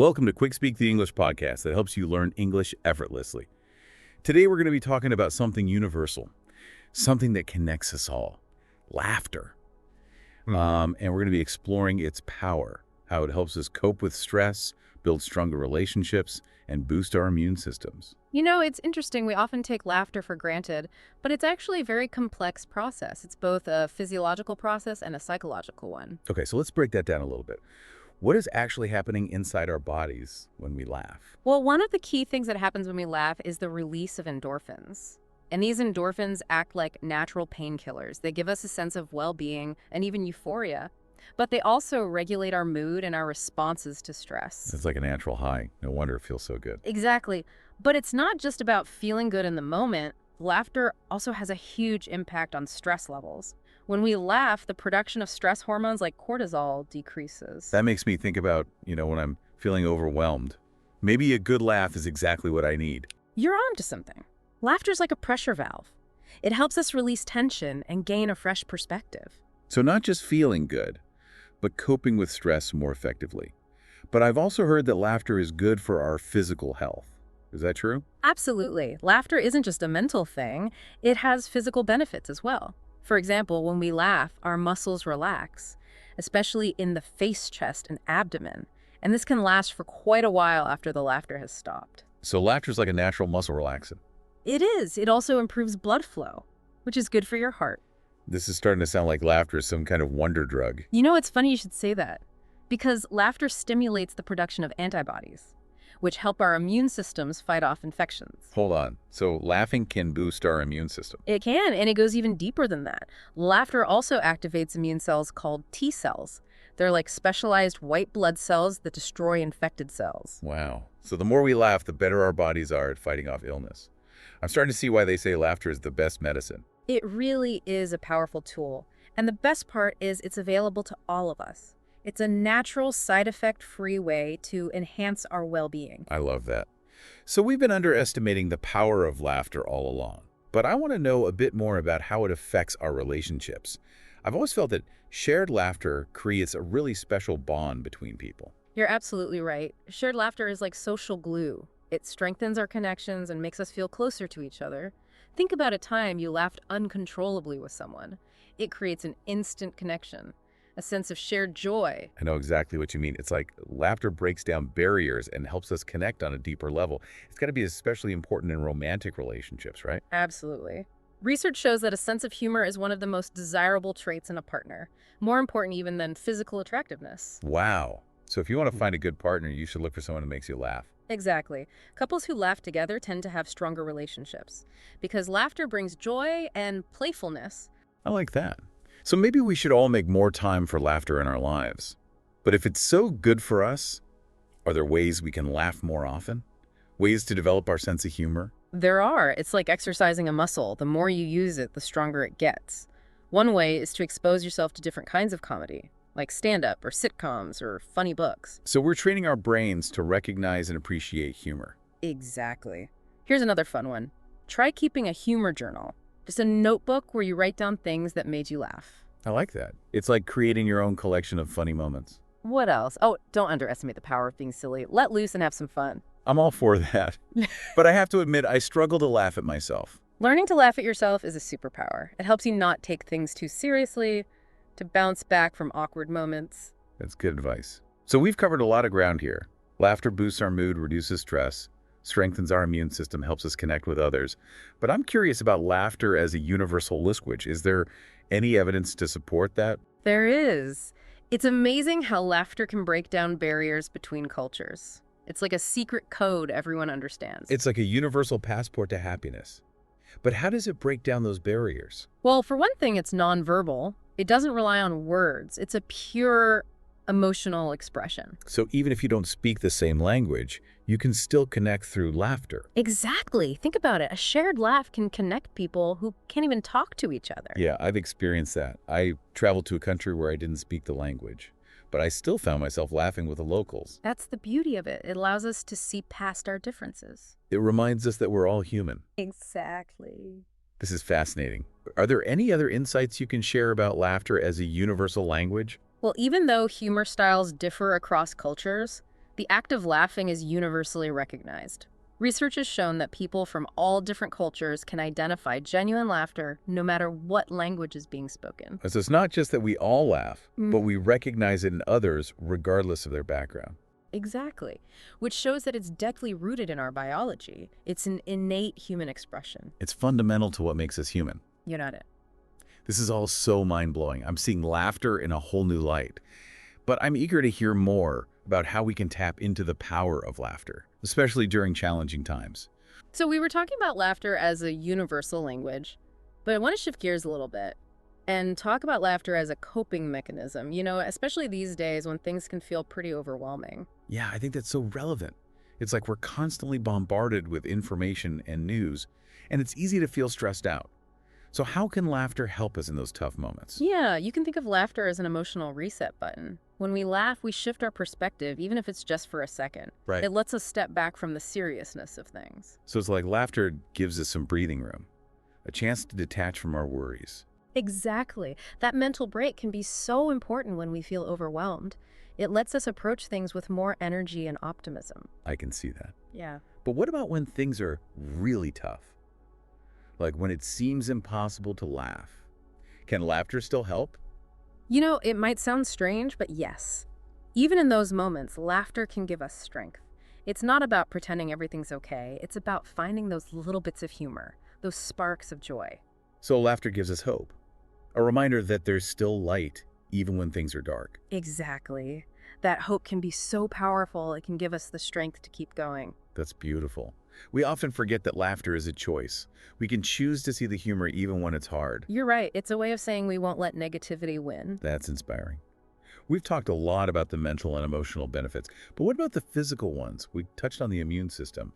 Welcome to QuickSpeak, the English podcast that helps you learn English effortlessly. Today we're going to be talking about something universal, something that connects us all, laughter. And we're going to be exploring its power, how it helps us cope with stress, build stronger relationships, and boost our immune systems. You know, it's interesting. We often take laughter for granted, but it's actually a very complex process. It's both a physiological process and a psychological one. Okay, so let's break that down a little bit. What is actually happening inside our bodies when we laugh? Well, one of the key things that happens when we laugh is the release of endorphins. And these endorphins act like natural painkillers. They give us a sense of well-being and even euphoria, but they also regulate our mood and our responses to stress. It's like a natural high. No wonder it feels so good. Exactly. But it's not just about feeling good in the moment. Laughter also has a huge impact on stress levels. When we laugh, the production of stress hormones like cortisol decreases. That makes me think about, when I'm feeling overwhelmed. Maybe a good laugh is exactly what I need. You're onto something. Laughter's like a pressure valve. It helps us release tension and gain a fresh perspective. So not just feeling good, but coping with stress more effectively. But I've also heard that laughter is good for our physical health. Is that true? Absolutely. Laughter isn't just a mental thing. It has physical benefits as well. For example, when we laugh, our muscles relax, especially in the face, chest, and abdomen. And this can last for quite a while after the laughter has stopped. So laughter is like a natural muscle relaxant. It is. It also improves blood flow, which is good for your heart. This is starting to sound like laughter is some kind of wonder drug. You know, it's funny you should say that, because laughter stimulates the production of antibodies, which help our immune systems fight off infections. Hold on. So laughing can boost our immune system. It can, and it goes even deeper than that. Laughter also activates immune cells called T cells. They're like specialized white blood cells that destroy infected cells. Wow. So the more we laugh, the better our bodies are at fighting off illness. I'm starting to see why they say laughter is the best medicine. It really is a powerful tool. And the best part is it's available to all of us. It's a natural, side effect-free way to enhance our well-being. I love that. So we've been underestimating the power of laughter all along. But I want to know a bit more about how it affects our relationships. I've always felt that shared laughter creates a really special bond between people. You're absolutely right. Shared laughter is like social glue. It strengthens our connections and makes us feel closer to each other. Think about a time you laughed uncontrollably with someone. It creates an instant connection, a sense of shared joy. I know exactly what you mean. It's like laughter breaks down barriers and helps us connect on a deeper level. It's got to be especially important in romantic relationships, right? Absolutely. Research shows that a sense of humor is one of the most desirable traits in a partner, more important even than physical attractiveness. Wow. So if you want to find a good partner, you should look for someone who makes you laugh. Exactly. Couples who laugh together tend to have stronger relationships because laughter brings joy and playfulness. I like that. So maybe we should all make more time for laughter in our lives. But if it's so good for us, are there ways we can laugh more often? Ways to develop our sense of humor? There are. It's like exercising a muscle. The more you use it, the stronger it gets. One way is to expose yourself to different kinds of comedy, like stand-up or sitcoms or funny books. So we're training our brains to recognize and appreciate humor. Exactly. Here's another fun one. Try keeping a humor journal. Just a notebook where you write down things that made you laugh. I like that. It's like creating your own collection of funny moments. What else? Oh, don't underestimate the power of being silly. Let loose and have some fun. I'm all for that. But I have to admit, I struggle to laugh at myself. Learning to laugh at yourself is a superpower. It helps you not take things too seriously, to bounce back from awkward moments. That's good advice. So we've covered a lot of ground here. Laughter boosts our mood, reduces stress, strengthens our immune system, helps us connect with others. But I'm curious about laughter as a universal language. Is there any evidence to support that? There is. It's amazing how laughter can break down barriers between cultures. It's like a secret code everyone understands. It's like a universal passport to happiness. But how does it break down those barriers? Well, for one thing, it's nonverbal. It doesn't rely on words. It's a pure emotional expression. So even if you don't speak the same language, you can still connect through laughter. Exactly. Think about it. A shared laugh can connect people who can't even talk to each other. Yeah, I've experienced that. I traveled to a country where I didn't speak the language, but I still found myself laughing with the locals. That's the beauty of it. It allows us to see past our differences. It reminds us that we're all human. Exactly. This is fascinating. Are there any other insights you can share about laughter as a universal language? Well, even though humor styles differ across cultures, The act of laughing is universally recognized. Research has shown that people from all different cultures can identify genuine laughter no matter what language is being spoken. So it's not just that we all laugh, but Mm. we recognize it in others regardless of their background. Exactly, which shows that it's deeply rooted in our biology. It's an innate human expression. It's fundamental to what makes us human. You know it. This is all so mind-blowing. I'm seeing laughter in a whole new light. But I'm eager to hear more about how we can tap into the power of laughter, especially during challenging times. So we were talking about laughter as a universal language, but I want to shift gears a little bit and talk about laughter as a coping mechanism, especially these days when things can feel pretty overwhelming. Yeah, I think that's so relevant. It's like we're constantly bombarded with information and news, and it's easy to feel stressed out. So how can laughter help us in those tough moments? Yeah, you can think of laughter as an emotional reset button. When we laugh, we shift our perspective, even if it's just for a second. Right. It lets us step back from the seriousness of things. So it's like laughter gives us some breathing room, a chance to detach from our worries. Exactly. That mental break can be so important when we feel overwhelmed. It lets us approach things with more energy and optimism. I can see that. Yeah. But what about when things are really tough? Like when it seems impossible to laugh. Can laughter still help? It might sound strange, but yes. Even in those moments, laughter can give us strength. It's not about pretending everything's okay. It's about finding those little bits of humor, those sparks of joy. So laughter gives us hope, a reminder that there's still light even when things are dark. Exactly. That hope can be so powerful, it can give us the strength to keep going. That's beautiful. We often forget that laughter is a choice. We can choose to see the humor even when it's hard. You're right. It's a way of saying we won't let negativity win. That's inspiring. We've talked a lot about the mental and emotional benefits, but what about the physical ones? We touched on the immune system.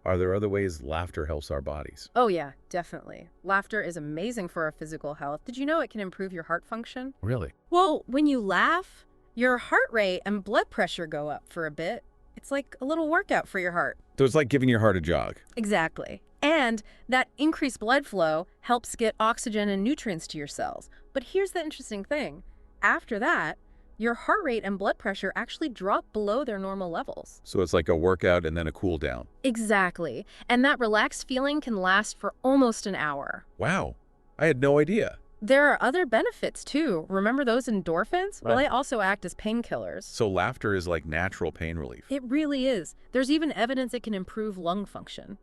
Are there other ways laughter helps our bodies? Oh yeah, definitely. Laughter is amazing for our physical health. Did you know it can improve your heart function? Really? Well, when you laugh, your heart rate and blood pressure go up for a bit. It's like a little workout for your heart. So it's like giving your heart a jog. Exactly. And that increased blood flow helps get oxygen and nutrients to your cells. But here's the interesting thing. After that, your heart rate and blood pressure actually drop below their normal levels. So it's like a workout and then a cool down. Exactly. And that relaxed feeling can last for almost an hour. Wow, I had no idea. There are other benefits too. Remember those endorphins? Well, Right. they also act as painkillers. So laughter is like natural pain relief. It really is. There's even evidence it can improve lung function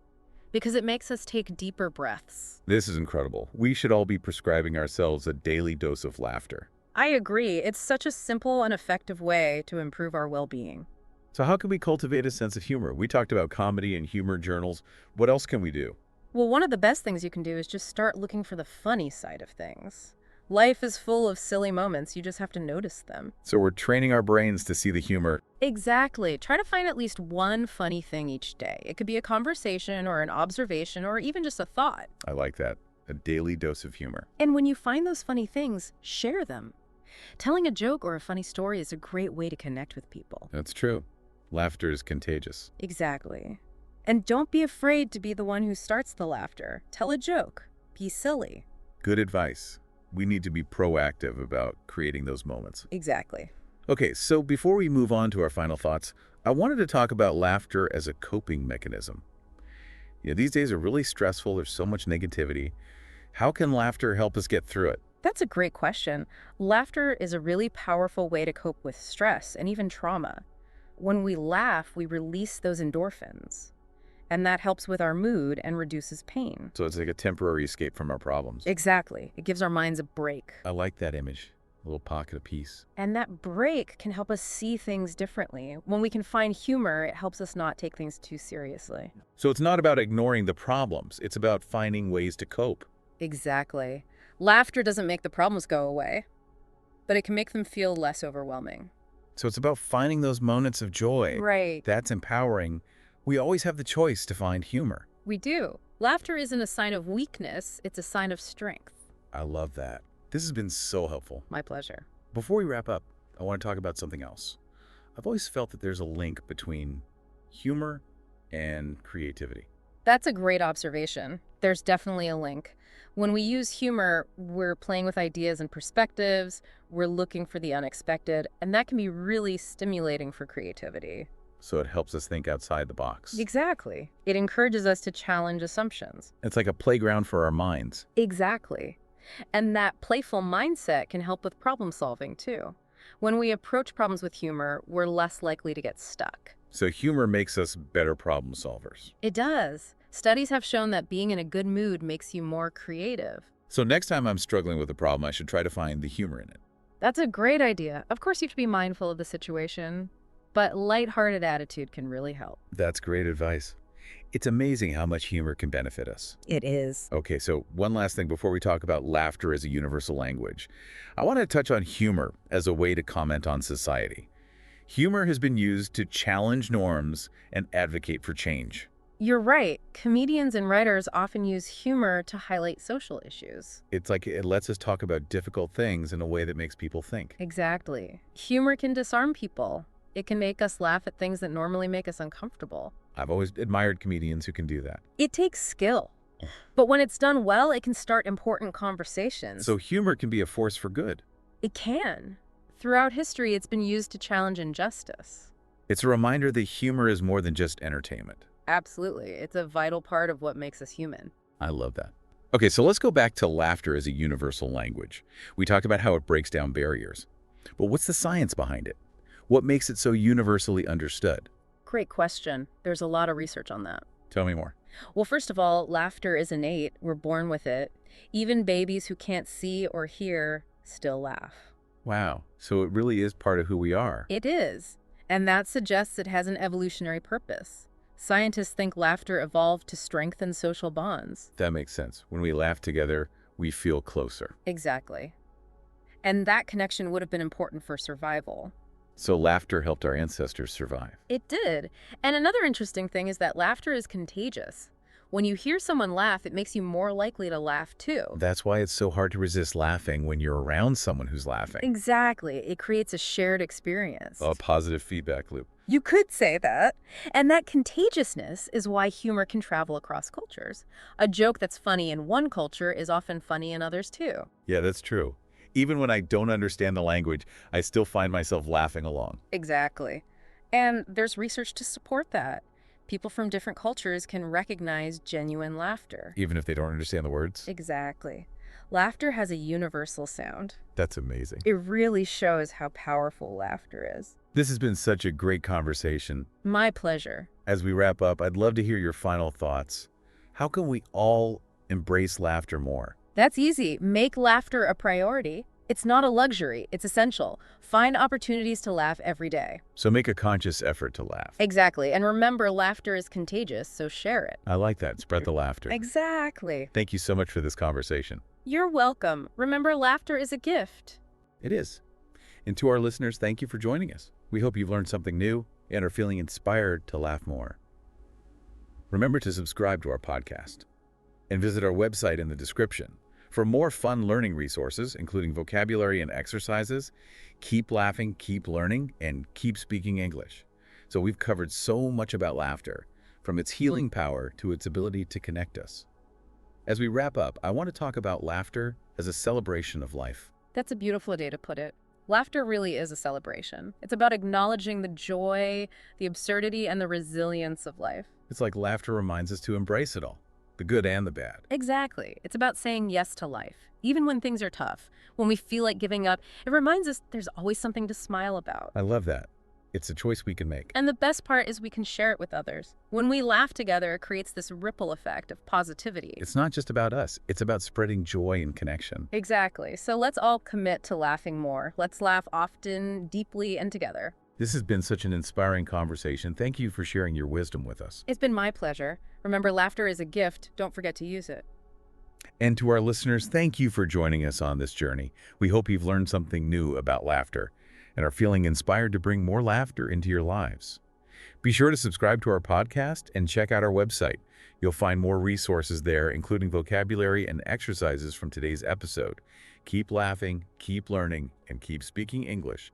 because it makes us take deeper breaths. This is incredible. We should all be prescribing ourselves a daily dose of laughter. I agree. It's such a simple and effective way to improve our well-being. So how can we cultivate a sense of humor? We talked about comedy and humor journals. What else can we do? Well, one of the best things you can do is just start looking for the funny side of things. Life is full of silly moments. You just have to notice them. So we're training our brains to see the humor. Exactly. Try to find at least one funny thing each day. It could be a conversation or an observation or even just a thought. I like that. A daily dose of humor. And when you find those funny things, share them. Telling a joke or a funny story is a great way to connect with people. That's true. Laughter is contagious. Exactly. And don't be afraid to be the one who starts the laughter. Tell a joke. Be silly. Good advice. We need to be proactive about creating those moments. Exactly. Okay, so before we move on to our final thoughts, I wanted to talk about laughter as a coping mechanism. These days are really stressful. There's so much negativity. How can laughter help us get through it? That's a great question. Laughter is a really powerful way to cope with stress and even trauma. When we laugh, we release those endorphins, and that helps with our mood and reduces pain. So it's like a temporary escape from our problems. Exactly. It gives our minds a break. I like that image. A little pocket of peace. And that break can help us see things differently. When we can find humor, it helps us not take things too seriously. So it's not about ignoring the problems. It's about finding ways to cope. Exactly. Laughter doesn't make the problems go away, but it can make them feel less overwhelming. So it's about finding those moments of joy. Right. That's empowering. We always have the choice to find humor. We do. Laughter isn't a sign of weakness, it's a sign of strength. I love that. This has been so helpful. My pleasure. Before we wrap up, I want to talk about something else. I've always felt that there's a link between humor and creativity. That's a great observation. There's definitely a link. When we use humor, we're playing with ideas and perspectives, we're looking for the unexpected, and that can be really stimulating for creativity. So it helps us think outside the box. Exactly. It encourages us to challenge assumptions. It's like a playground for our minds. Exactly. And that playful mindset can help with problem solving, too. When we approach problems with humor, we're less likely to get stuck. So humor makes us better problem solvers. It does. Studies have shown that being in a good mood makes you more creative. So next time I'm struggling with a problem, I should try to find the humor in it. That's a great idea. Of course, you have to be mindful of the situation, but lighthearted attitude can really help. That's great advice. It's amazing how much humor can benefit us. It is. Okay, so one last thing before we talk about laughter as a universal language. I want to touch on humor as a way to comment on society. Humor has been used to challenge norms and advocate for change. You're right. Comedians and writers often use humor to highlight social issues. It's like it lets us talk about difficult things in a way that makes people think. Exactly. Humor can disarm people. It can make us laugh at things that normally make us uncomfortable. I've always admired comedians who can do that. It takes skill. But when it's done well, it can start important conversations. So humor can be a force for good. It can. Throughout history, it's been used to challenge injustice. It's a reminder that humor is more than just entertainment. Absolutely. It's a vital part of what makes us human. I love that. Okay, so let's go back to laughter as a universal language. We talked about how it breaks down barriers. But what's the science behind it? What makes it so universally understood? Great question. There's a lot of research on that. Tell me more. Well, first of all, laughter is innate. We're born with it. Even babies who can't see or hear still laugh. Wow, so it really is part of who we are. It is. And that suggests it has an evolutionary purpose. Scientists think laughter evolved to strengthen social bonds. That makes sense. When we laugh together, we feel closer. Exactly. And that connection would have been important for survival. So laughter helped our ancestors survive. It did. And another interesting thing is that laughter is contagious. When you hear someone laugh, it makes you more likely to laugh too. That's why it's so hard to resist laughing when you're around someone who's laughing. Exactly. It creates a shared experience. A positive feedback loop. You could say that. And that contagiousness is why humor can travel across cultures. A joke that's funny in one culture is often funny in others too. Yeah, that's true. Even when I don't understand the language, I still find myself laughing along. Exactly. And there's research to support that. People from different cultures can recognize genuine laughter. Even if they don't understand the words? Exactly. Laughter has a universal sound. That's amazing. It really shows how powerful laughter is. This has been such a great conversation. My pleasure. As we wrap up, I'd love to hear your final thoughts. How can we all embrace laughter more? That's easy. Make laughter a priority. It's not a luxury. It's essential. Find opportunities to laugh every day. So make a conscious effort to laugh. Exactly. And remember, laughter is contagious, so share it. I like that. Spread the laughter. Exactly. Thank you so much for this conversation. You're welcome. Remember, laughter is a gift. It is. And to our listeners, thank you for joining us. We hope you've learned something new and are feeling inspired to laugh more. Remember to subscribe to our podcast and visit our website in the description for more fun learning resources, including vocabulary and exercises. Keep laughing, keep learning, and keep speaking English. So we've covered so much about laughter, from its healing power to its ability to connect us. As we wrap up, I want to talk about laughter as a celebration of life. That's a beautiful way to put it. Laughter really is a celebration. It's about acknowledging the joy, the absurdity, and the resilience of life. It's like laughter reminds us to embrace it all, the good and the bad. Exactly. It's about saying yes to life, even when things are tough. When we feel like giving up, it reminds us there's always something to smile about. I love that. It's a choice we can make. And the best part is we can share it with others. When we laugh together, it creates this ripple effect of positivity. It's not just about us. It's about spreading joy and connection. Exactly. So let's all commit to laughing more. Let's laugh often, deeply, and together. This has been such an inspiring conversation. Thank you for sharing your wisdom with us. It's been my pleasure. Remember, laughter is a gift. Don't forget to use it. And to our listeners, thank you for joining us on this journey. We hope you've learned something new about laughter and are feeling inspired to bring more laughter into your lives. Be sure to subscribe to our podcast and check out our website. You'll find more resources there, including vocabulary and exercises from today's episode. Keep laughing, keep learning, and keep speaking English